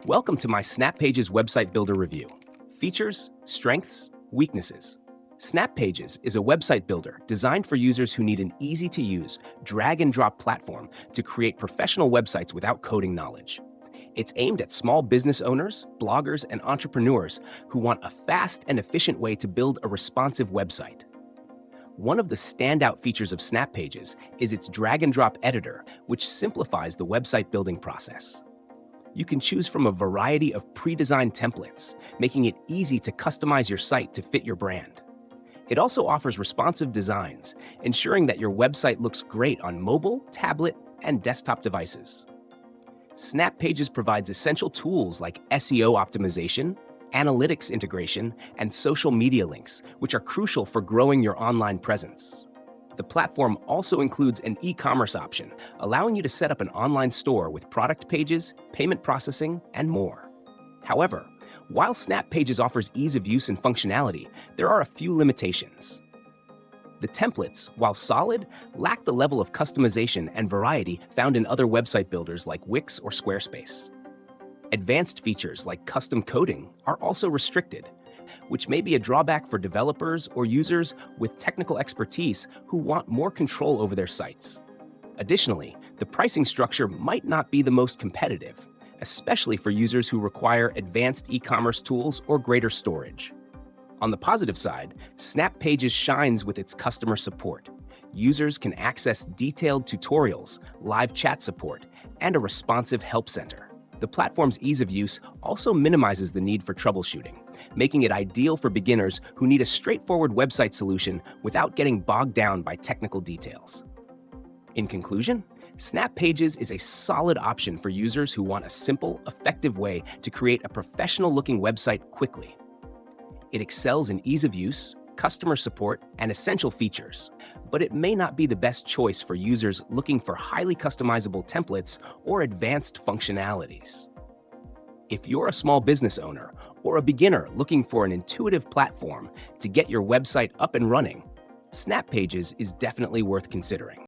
Welcome to my SnapPages website builder review. Features, strengths, weaknesses. SnapPages is a website builder designed for users who need an easy-to-use, drag-and-drop platform to create professional websites without coding knowledge. It's aimed at small business owners, bloggers, and entrepreneurs who want a fast and efficient way to build a responsive website. One of the standout features of SnapPages is its drag-and-drop editor, which simplifies the website building process. You can choose from a variety of pre-designed templates, making it easy to customize your site to fit your brand. It also offers responsive designs, ensuring that your website looks great on mobile, tablet, and desktop devices. SnapPages provides essential tools like SEO optimization, analytics integration, and social media links, which are crucial for growing your online presence. The platform also includes an e-commerce option, allowing you to set up an online store with product pages, payment processing, and more. However, while SnapPages offers ease of use and functionality, there are a few limitations. The templates, while solid, lack the level of customization and variety found in other website builders like Wix or Squarespace. Advanced features like custom coding are also restricted, which may be a drawback for developers or users with technical expertise who want more control over their sites. Additionally, the pricing structure might not be the most competitive, especially for users who require advanced e-commerce tools or greater storage. On the positive side, SnapPages shines with its customer support. Users can access detailed tutorials, live chat support, and a responsive help center. The platform's ease of use also minimizes the need for troubleshooting, making it ideal for beginners who need a straightforward website solution without getting bogged down by technical details. In conclusion, SnapPages is a solid option for users who want a simple, effective way to create a professional-looking website quickly. It excels in ease of use, customer support, and essential features, but it may not be the best choice for users looking for highly customizable templates or advanced functionalities. If you're a small business owner or a beginner looking for an intuitive platform to get your website up and running, SnapPages is definitely worth considering.